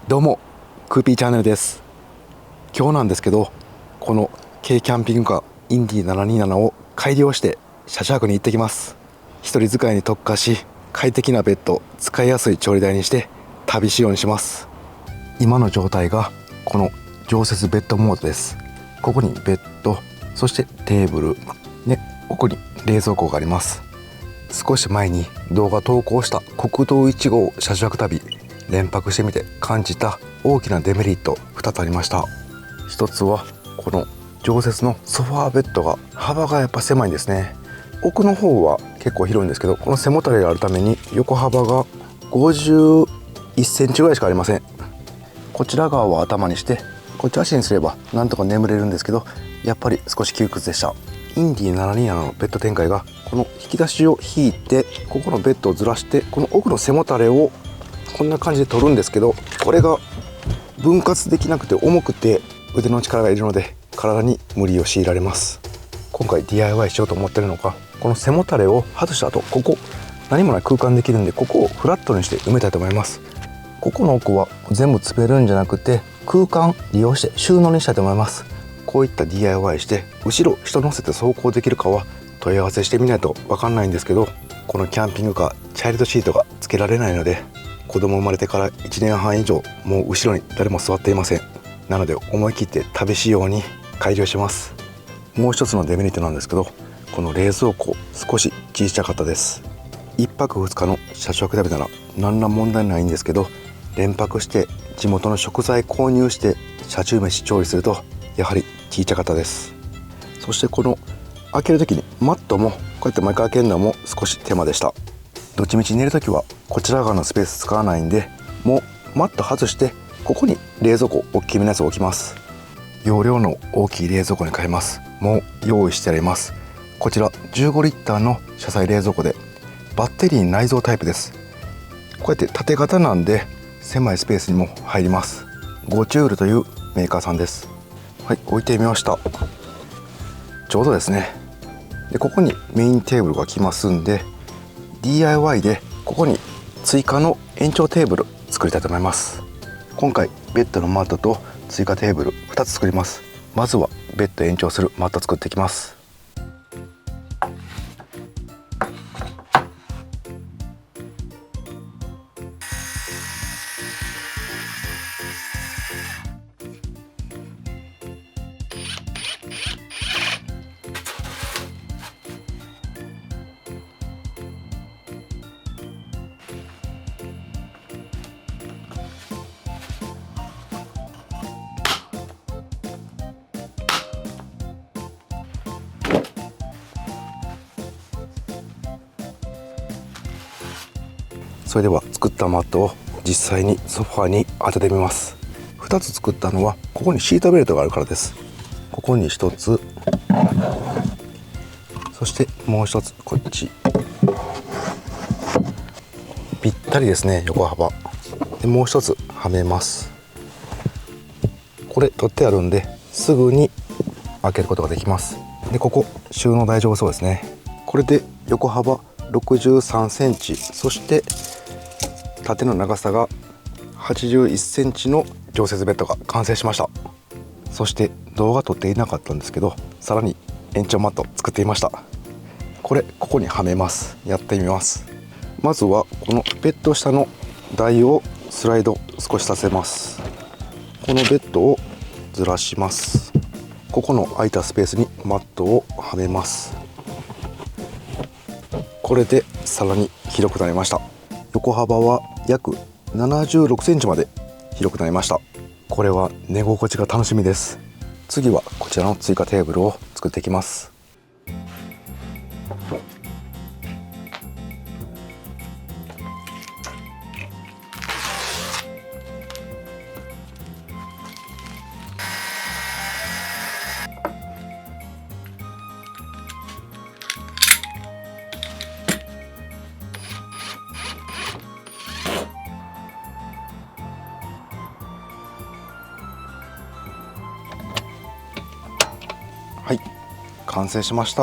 どうも、クーピーチャンネルです。今日なんですけど、この軽キャンピングカーインディ727を改良して車中泊に行ってきます。一人使いに特化し、快適なベッド、使いやすい調理台にして旅仕様にします。今の状態がこの常設ベッドモードです。ここにベッド、そしてテーブル、で奥に冷蔵庫があります。少し前に動画投稿した国道1号車中泊旅、連泊してみて感じた大きなデメリット2つありました。一つはこの常設のソファーベッドが幅がやっぱ狭いんですね。奥の方は結構広いんですけど、この背もたれがあるために横幅が51センチぐらいしかありません。こちら側は頭にして、こっち足にすればなんとか眠れるんですけど、やっぱり少し窮屈でした。インディ727のベッド展開がこの引き出しを引いて、ここのベッドをずらして、この奥の背もたれをこんな感じで取るんですけど、これが分割できなくて重くて腕の力がいるので体に無理を強いられます。今回 DIY しようと思ってるのが、この背もたれを外した後、ここ何もない空間できるんで、ここをフラットにして埋めたいと思います。ここの奥は全部詰めるんじゃなくて、空間利用して収納にしたいと思います。こういった DIY して後ろ人乗せて走行できるかは問い合わせしてみないと分かんないんですけど、このキャンピングカーチャイルドシートが付けられないので、子供生まれてから1年半以上もう後ろに誰も座っていません。なので思い切って旅仕様に改良します。もう一つのデメリットなんですけど、この冷蔵庫少し小さかったです。1泊2日の車中泊旅なら何ら問題ないんですけど、連泊して地元の食材購入して車中飯調理するとやはり小さかったです。そしてこの開ける時にマットもこうやって毎回開けるのも少し手間でした。どっちみち寝るときはこちら側のスペース使わないんで、もうマット外してここに冷蔵庫大きめのやつを置きます。容量の大きい冷蔵庫に変えます。もう用意してあります。こちら15リッターの車載冷蔵庫でバッテリー内蔵タイプです。こうやって縦型なんで狭いスペースにも入ります。ゴチュールというメーカーさんです。はい、置いてみました。ちょうどですね。でここにメインテーブルが来ますんで、DIY でここに追加の延長テーブル作りたいと思います。今回ベッドのマットと追加テーブル2つ作ります。まずはベッド延長するマット作っていきます。それでは作ったマットを実際にソファに当ててみます。2つ作ったのはここにシートベルトがあるからです。ここに1つ、そしてもう1つこっち、ぴったりですね、横幅で。もう1つはめます。これ取ってあるんですぐに開けることができます。でここ収納大丈夫そうですね。これで横幅63センチ、そして縦の長さが81センチの常設ベッドが完成しました。そして動画撮っていなかったんですけど、さらに延長マット作っていました。ここにはめます。やってみます。まずはこのベッド下の台をスライド少しさせます。このベッドをずらします。ここの空いたスペースにマットをはめます。これでさらに広くなりました。横幅は約76センチまで広くなりました。これは寝心地が楽しみです。次はこちらの追加テーブルを作っていきます。はい、完成しました。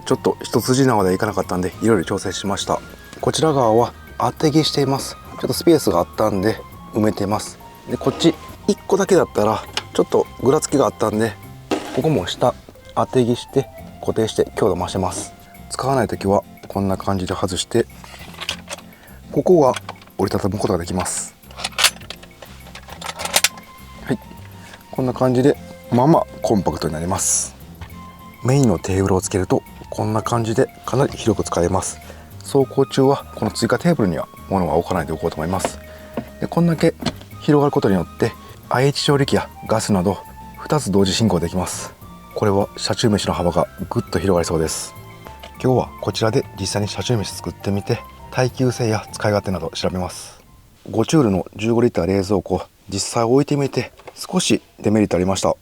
ちょっと一筋縄ではいかなかったんでいろいろ調整しました。こちら側は当て木しています。ちょっとスペースがあったんで埋めてます。でこっち1個だけだったらちょっとぐらつきがあったんで、ここも下当て木して固定して強度増してます。使わない時はこんな感じで外して、ここが折りたたむことができます。はい、こんな感じでまあまあコンパクトになります。メインのテーブルをつけるとこんな感じでかなり広く使えます。走行中はこの追加テーブルには物は置かないでおこうと思います。でこんだけ広がることによって IH 調理器やガスなど2つ同時進行できます。これは車中飯の幅がぐっと広がりそうです。今日はこちらで実際に車中飯作ってみて、耐久性や使い勝手など調べます。5チュールの15リッター冷蔵庫、実際置いてみて少しデメリットありました。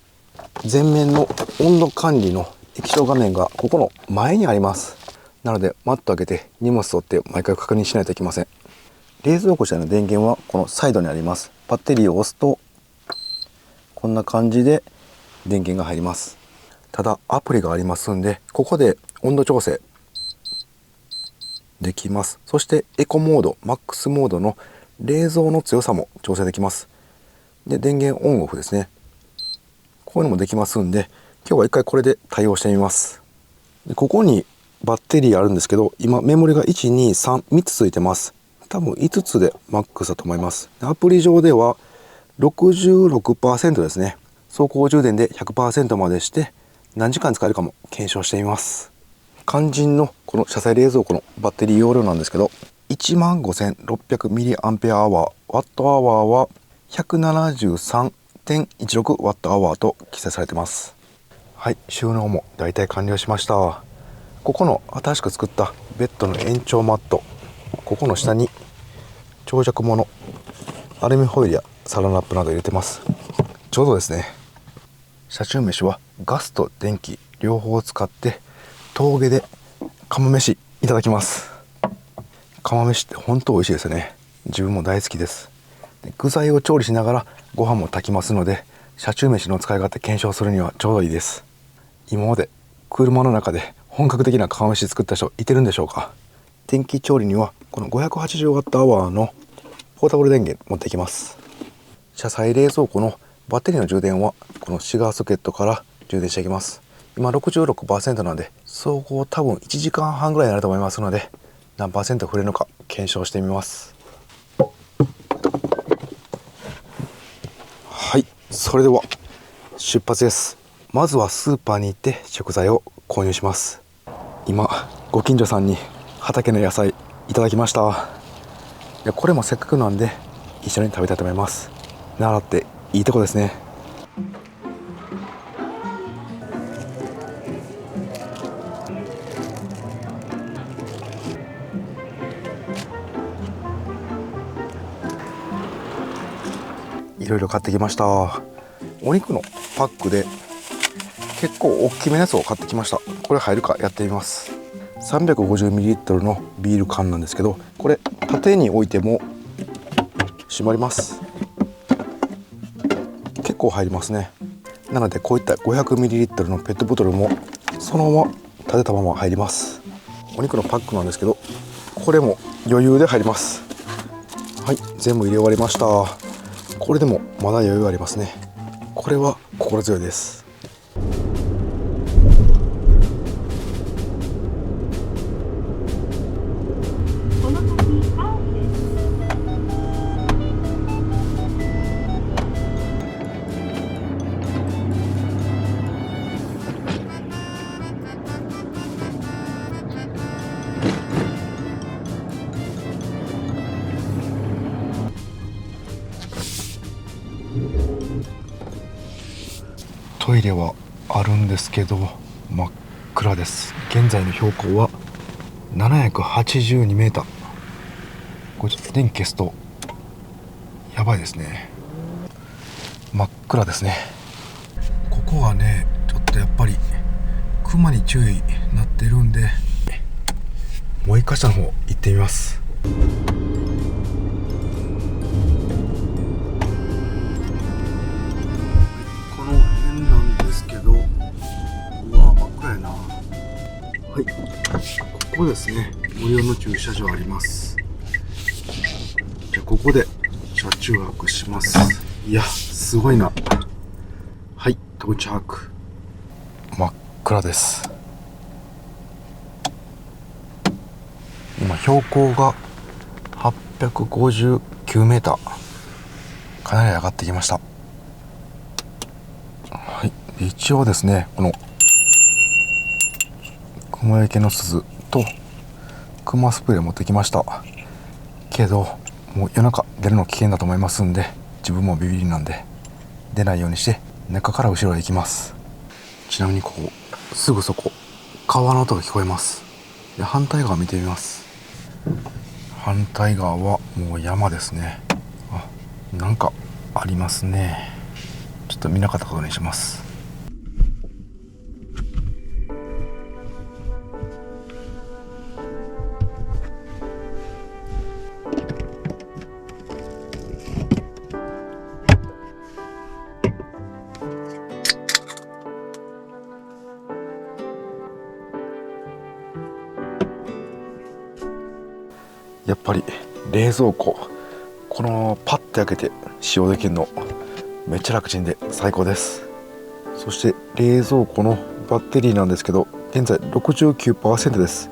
前面の温度管理の液晶画面がここの前にあります。なのでマット開けて荷物取って毎回確認しないといけません。冷蔵庫下の電源はこのサイドにあります。バッテリーを押すとこんな感じで電源が入ります。ただアプリがありますんで、ここで温度調整できます。そしてエコモード、マックスモードの冷蔵の強さも調整できます。で電源オンオフですね、こういうのもできますんで、今日は一回これで対応してみます。でここにバッテリーあるんですけど、今メモリが123つついてます。多分5つでマックスだと思います。アプリ上では 66% ですね。走行充電で 100% までして何時間使えるかも検証してみます。肝心のこの車載冷蔵庫のバッテリー容量なんですけど、 15,600mAh、 ワットアワーは 173.16Wh と記載されてます。はい、収納もだいたい完了しました。ここの新しく作ったベッドの延長マット、ここの下に長尺物アルミホイルやサランラップなど入れてます。ちょうどですね。車中飯はガスと電気両方使って峠で釜飯いただきます。釜飯って本当美味しいですよね。自分も大好きです。具材を調理しながらご飯も炊きますので、車中飯の使い勝手検証するにはちょうどいいです。今まで車の中で本格的な釜飯作った人いてるんでしょうか。電気調理にはこの 580Wh のポータブル電源持ってきます。車載冷蔵庫のバッテリーの充電はこのシガーソケットから充電していきます。今 66% なんで走行多分1時間半ぐらいになると思いますので、何%触れるのか検証してみます。はい、それでは出発です。まずはスーパーに行って食材を購入します。今ご近所さんに畑の野菜いただきました。これもせっかくなんで一緒に食べたいと思います。奈良っていいとこですね。いろいろ買ってきました。お肉のパックで結構大きめのやつを買ってきました。これ入るかやってみます。 350ml のビール缶なんですけど、これ縦に置いても閉まります。結構入りますね。なのでこういった 500ml のペットボトルもそのまま立てたまま入ります。お肉のパックなんですけど、これも余裕で入ります。はい、全部入れ終わりました。これでもまだ余裕ありますね。これは心強いです。トイレはあるんですけど真っ暗です。現在の標高は782メーター。これちょっと電気消すとやばいですね。真っ暗ですね。ここはねちょっとやっぱりクマに注意なってるんで、もう一箇所の方行ってみます。はい、ここですね。無料の駐車場あります。じゃあここで駐車中泊します。いや、すごいな。はい、到着。真っ暗です。今標高が859メーター、かなり上がってきました。はい、一応ですね、この雲よけの鈴とクマスプレー持ってきましたけど、もう夜中出るの危険だと思いますんで、自分もビビりなんで出ないようにして中から後ろへ行きます。ちなみにここすぐそこ川の音が聞こえます。で、反対側見てみます。反対側はもう山ですね。あ、なんかありますね。ちょっと見なかったことにします。やっぱり冷蔵庫、このパッて開けて使用できるのめっちゃ楽ちんで最高です。そして冷蔵庫のバッテリーなんですけど、現在 69% です。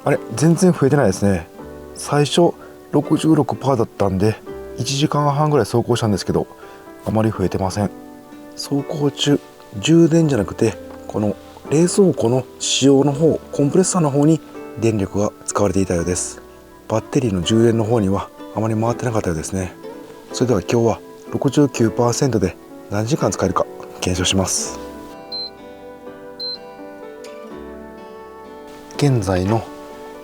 あれ、全然増えてないですね。最初 66% だったんで1時間半ぐらい走行したんですけど、あまり増えてません。走行中、充電じゃなくてこの冷蔵庫の使用の方、コンプレッサーの方に電力が使われていたようです。バッテリーの充電の方にはあまり回ってなかったようですね。それでは今日は 69% で何時間使えるか検証します。現在の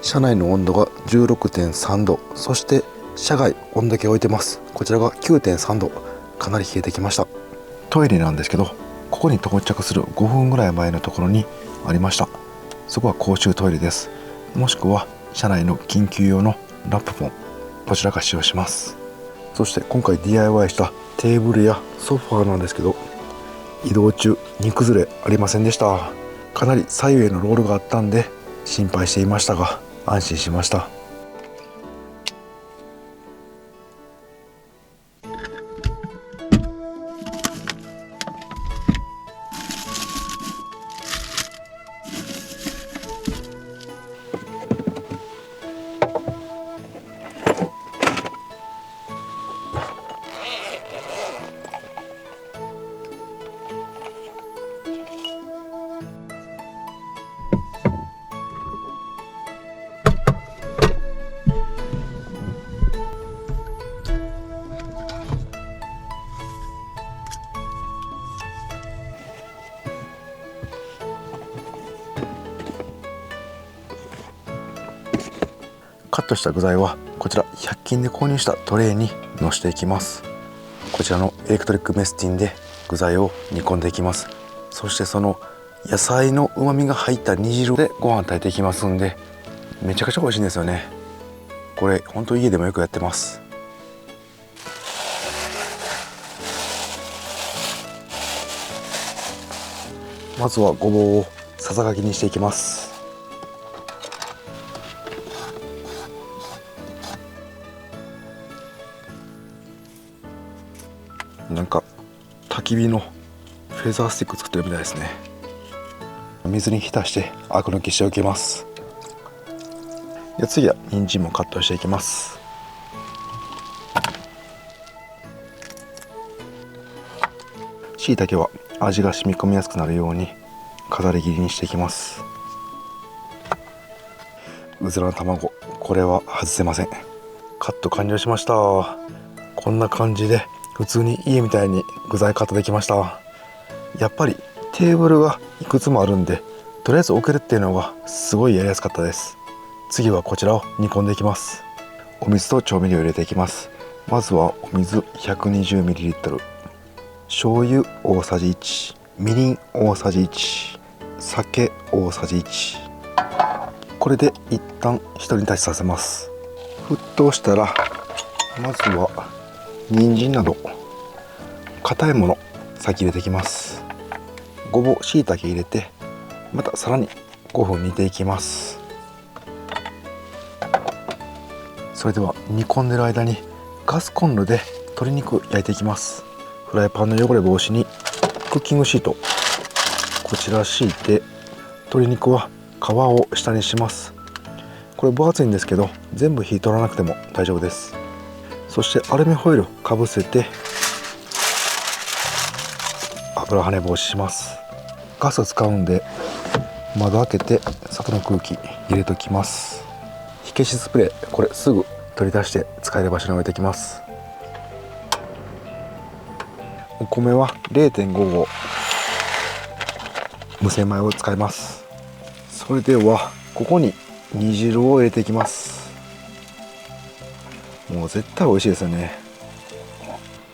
車内の温度が 16.3 度、そして車外温度計を置いてます。こちらが 9.3 度、かなり冷えてきました。トイレなんですけど、ここに到着する5分ぐらい前のところにありました。そこは公衆トイレです。もしくは車内の緊急用のラップポン、どちらか使用します。そして今回 DIY したテーブルやソファーなんですけど、移動中荷崩れありませんでした。かなり左右へのロールがあったんで心配していましたが安心しました。カットした具材はこちら100均で購入したトレイにのしていきます。こちらのエレクトリックメスティンで具材を煮込んでいきます。そしてその野菜のうまみが入った煮汁でご飯炊いていきますんで、めちゃくちゃ美味しいんですよね。これ本当家でもよくやってます。まずはごぼうをささがきにしていきます。なんか焚き火のフェザースティック作ってるみたいですね。水に浸してアク抜きしておきます。で、次は人参もカットしていきます。椎茸は味が染み込みやすくなるように飾り切りにしていきます。うずらの卵、これは外せません。カット完了しました。こんな感じで普通に家みたいに具材カットできました。やっぱりテーブルがいくつもあるんで、とりあえず置けるっていうのがすごいやりやすかったです。次はこちらを煮込んでいきます。お水と調味料を入れていきます。まずはお水 120ml、 醤油大さじ1、みりん大さじ1、酒大さじ1。これで一旦ひと煮立ちさせます。沸騰したらまずは人参など硬いもの先入れていきます。ごぼう、しいたけ入れてまたさらに5分煮ていきます。それでは煮込んでる間にガスコンロで鶏肉焼いていきます。フライパンの汚れ防止にクッキングシートこちら敷いて、鶏肉は皮を下にします。これ分厚いんですけど全部火取らなくても大丈夫です。そしてアルミホイルかぶせて油跳ね防止します。ガス使うんで窓開けて外の空気入れときます。火消しスプレーこれすぐ取り出して使える場所に置いておきます。お米は 0.5 合無洗米を使います。それではここに煮汁を入れていきます。もう絶対美味しいですよね。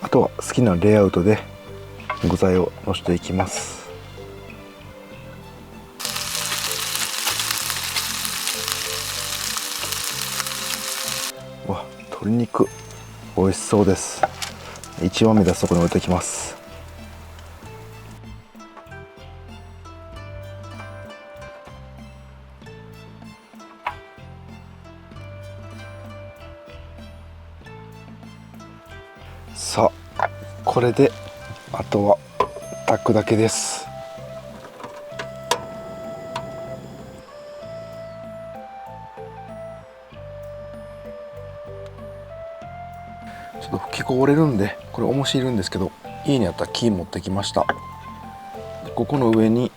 あとは好きなレイアウトで具材をのせていきます。わ、鶏肉美味しそうです。一番目出すところに置いておきます。さあこれであとは炊くだけです。ちょっと吹きこぼれるんでこれ重しいるんですけど、家にあった木持ってきました。ここの上に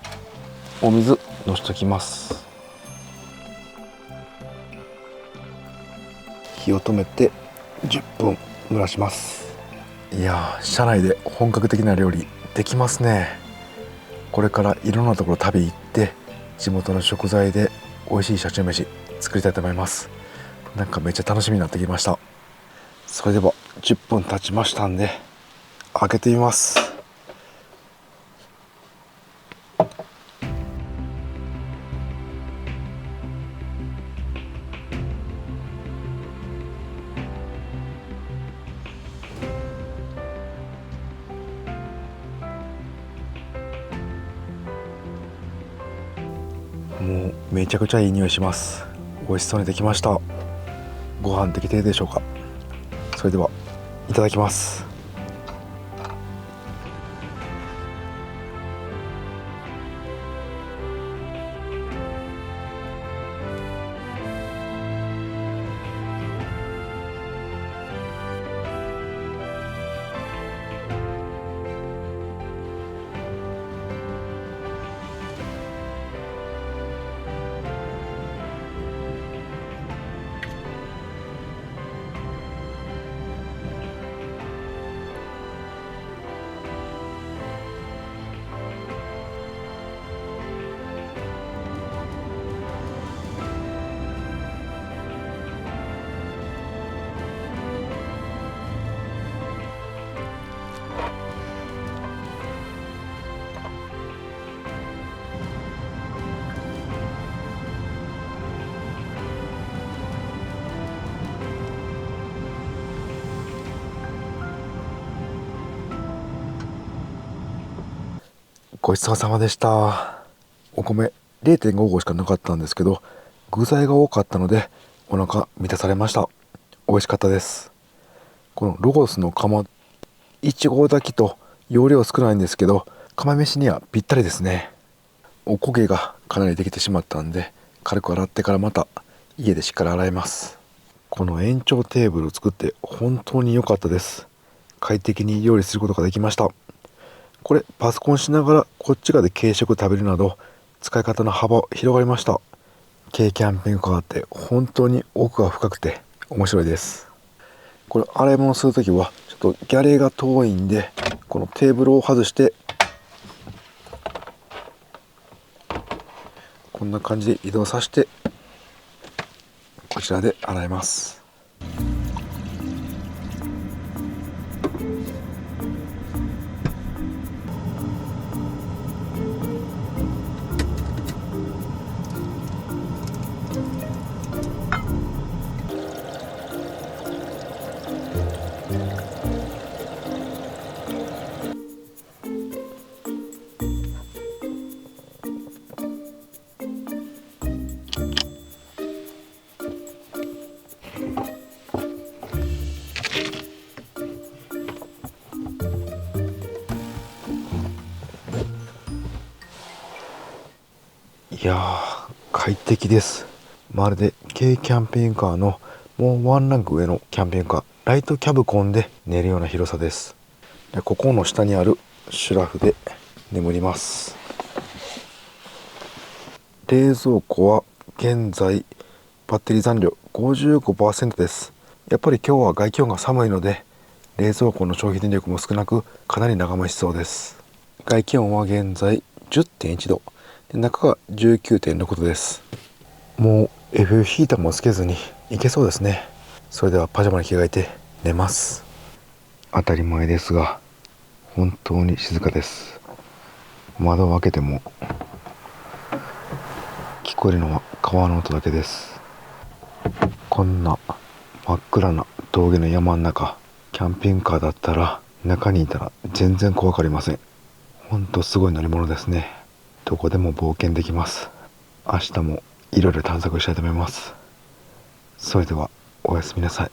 お水のしときます。火を止めて10分蒸らします。いやー、車内で本格的な料理できますね。これからいろんなところ旅行って地元の食材で美味しい車中飯作りたいと思います。なんかめっちゃ楽しみになってきました。それでは10分経ちましたんで開けてみます。もうめちゃくちゃいい匂いします。美味しそうにできました。ご飯できてるでしょうか。それではいただきます。ごちそうさまでした。お米 0.5 合しかなかったんですけど具材が多かったのでお腹満たされました。美味しかったです。このロゴスの釜1合炊きと容量少ないんですけど釜飯にはぴったりですね。おこげがかなりできてしまったんで軽く洗ってからまた家でしっかり洗います。この延長テーブルを作って本当に良かったです。快適に料理することができました。これパソコンしながらこっち側で軽食食べるなど使い方の幅広がりました。軽キャンピングカーって本当に奥が深くて面白いです。これ洗い物するときはちょっとギャレーが遠いんでこのテーブルを外してこんな感じで移動させてこちらで洗います。いやー、快適です。まるで軽キャンピングカーのもうワンランク上のキャンピングカー、ライトキャブコンで寝るような広さです。でここの下にあるシュラフで眠ります。冷蔵庫は現在バッテリー残量 55% です。やっぱり今日は外気温が寒いので冷蔵庫の消費電力も少なく、かなり長持ちそうです。外気温は現在 10.1 度で、中が 19.6 度です。もう F ヒーターもつけずにいけそうですね。それではパジャマに着替えて寝ます。当たり前ですが本当に静かです。窓を開けても聞こえるのは川の音だけです。こんな真っ暗な峠の山の中、キャンピングカーだったら中にいたら全然怖がりません。ほんとすごい乗り物ですね。どこでも冒険できます。明日もいろいろ探索したいと思います。それではおやすみなさい。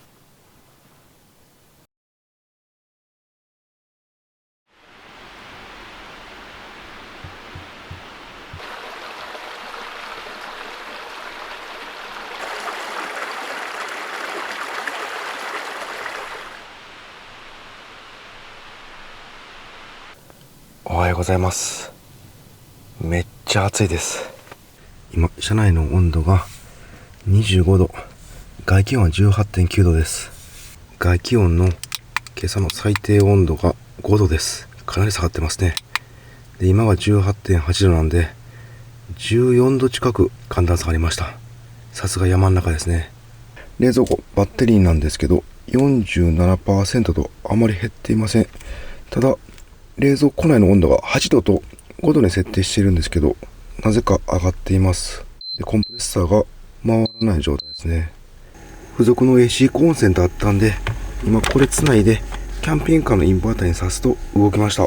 おはようございます。めっちゃ暑いです。今車内の温度が25度、外気温は 18.9 度です。外気温の今朝の最低温度が5度です。かなり下がってますね。で今が 18.8 度なんで14度近く寒暖差がありました。さすが山の中ですね。冷蔵庫バッテリーなんですけど 47% とあまり減っていません。ただ冷蔵庫内の温度が8度と5度に設定しているんですけど、なぜか上がっています。でコンプレッサーが回らない状態ですね。付属の AC コンセントあったんで、今これつないでキャンピングカーのインバーターに挿すと動きました。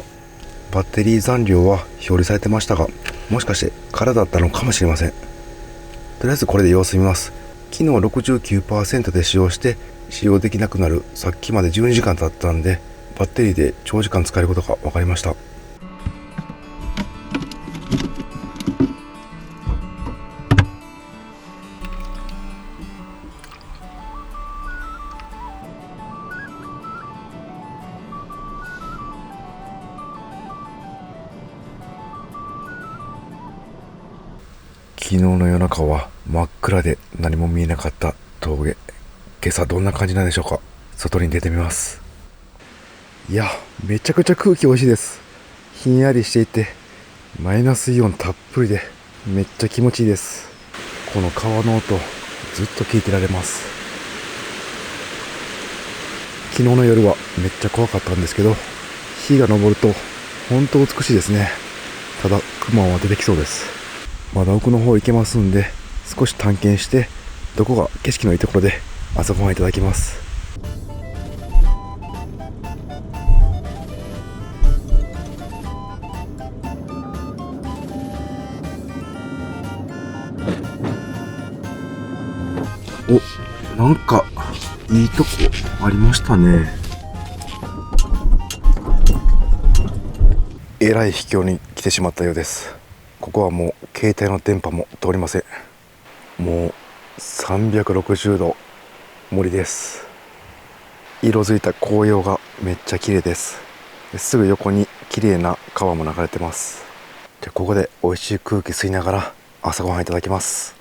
バッテリー残量は表示されてましたが、もしかして空だったのかもしれません。とりあえずこれで様子見ます。昨日 69% で使用して使用できなくなるさっきまで12時間経ったんで、バッテリーで長時間使えることが分かりました。昨日の夜中は真っ暗で何も見えなかった峠。今朝どんな感じなんでしょうか。外に出てみます。いや、めちゃくちゃ空気美味しいです。ひんやりしていてマイナスイオンたっぷりでめっちゃ気持ちいいです。この川の音ずっと聞いてられます。昨日の夜はめっちゃ怖かったんですけど、日が昇ると本当美しいですね。ただ雲は出てきそうです。まだ奥の方行けますんで、少し探検してどこが景色のいいところで朝ごはんいただきます。お、なんかいいとこありましたね。えらい秘境に来てしまったようです。ここはもう携帯の電波も通りません。もう360度森です。色づいた紅葉がめっちゃ綺麗です。すぐ横に綺麗な川も流れてます。でここで美味しい空気吸いながら朝ごはんいただきます。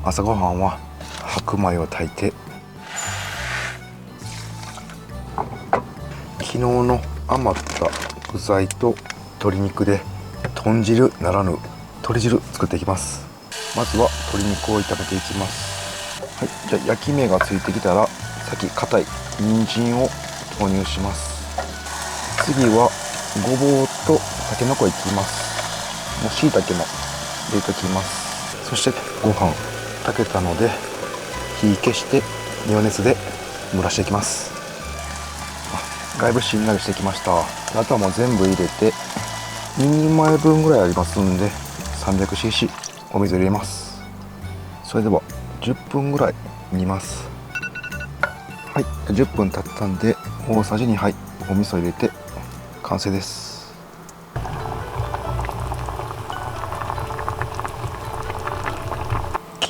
朝ごはんは白米を炊いて、昨日の余った具材と鶏肉で豚汁ならぬ鶏汁作っていきます。まずは鶏肉を炒めていきます。はい、じゃあ焼き目がついてきたら先硬い人参を投入します。次はごぼうとたけのこいきます。もう椎茸も入れておきます。そしてご飯炊けたので火消して余熱で蒸らしていきます。だいぶしんなりしてきました。あとはもう全部入れて2人前分ぐらいありますんで 300cc お水入れます。それでは10分ぐらい煮ます。はい、10分経ったんで大さじ2杯お味噌入れて完成です。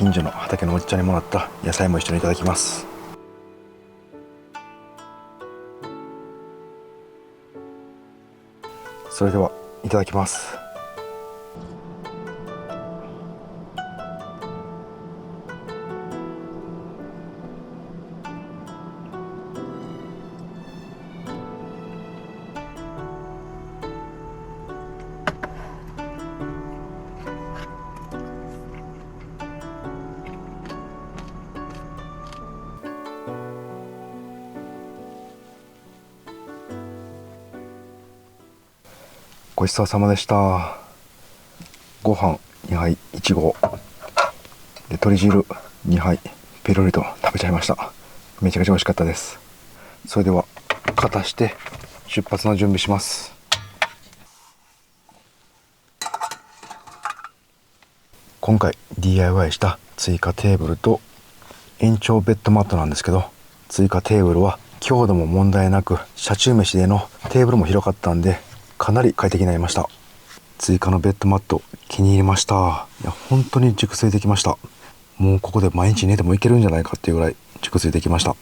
近所の畑のおっちゃんにもらった野菜も一緒にいただきます。それではいただきます。ごちそうさまでした。ご飯2杯1合で鶏汁2杯ペロリと食べちゃいました。めちゃくちゃ美味しかったです。それでは片して出発の準備します。今回 DIY した追加テーブルと延長ベッドマットなんですけど、追加テーブルは強度も問題なく車中飯でのテーブルも広かったんでかなり快適になりました。追加のベッドマット気に入りました。いや本当に熟睡できました。もうここで毎日寝てもいけるんじゃないかっていうぐらい熟睡できました。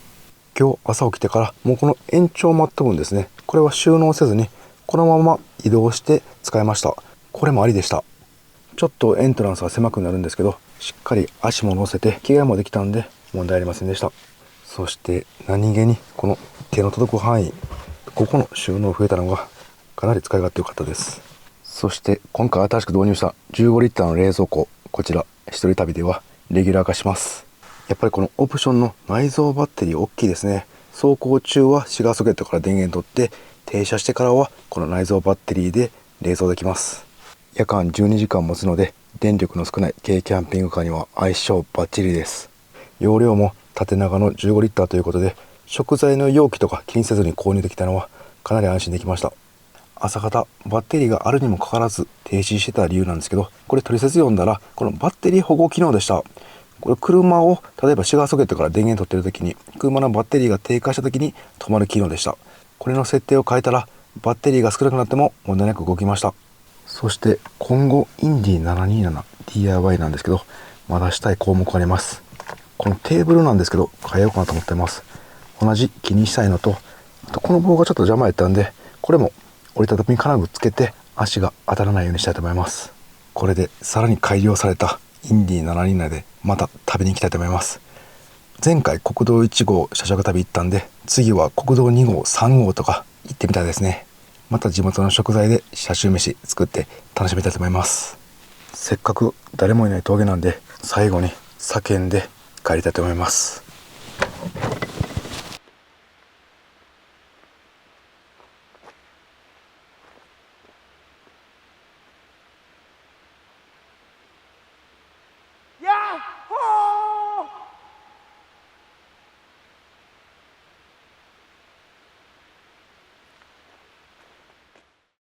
今日朝起きてからもうこの延長マット分ですね、これは収納せずにこのまま移動して使いました。これもありでした。ちょっとエントランスが狭くなるんですけど、しっかり足も乗せて着替えもできたんで問題ありませんでした。そして何気にこの手の届く範囲、ここの収納増えたのがかなり使い勝手良かったです。そして今回新しく導入した15リッターの冷蔵庫、こちら一人旅ではレギュラー化します。やっぱりこのオプションの内蔵バッテリー大きいですね。走行中はシガーソケットから電源取って停車してからはこの内蔵バッテリーで冷蔵できます。夜間12時間持つので電力の少ない軽キャンピングカーには相性バッチリです。容量も縦長の15リッターということで食材の容器とか気にせずに購入できたのはかなり安心できました。朝方バッテリーがあるにもかかわらず停止してた理由なんですけど、これ取説読んだらこのバッテリー保護機能でした。これ車を例えばシガーソケットから電源取ってる時に車のバッテリーが低下した時に止まる機能でした。これの設定を変えたらバッテリーが少なくなっても問題なく動きました。そして今後インディ 727DIY なんですけど、まだしたい項目があります。このテーブルなんですけど変えようかなと思ってます。同じ気にしたいのと、あとこの棒がちょっと邪魔やったんでこれも折りたたみ金具つけて足が当たらないようにしたいと思います。これでさらに改良されたインディ727でまた旅に行きたいと思います。前回国道1号車尺旅行ったんで、次は国道2号3号とか行ってみたいですね。また地元の食材で車中飯作って楽しみたいと思います。せっかく誰もいない峠なんで最後に叫んで帰りたいと思います。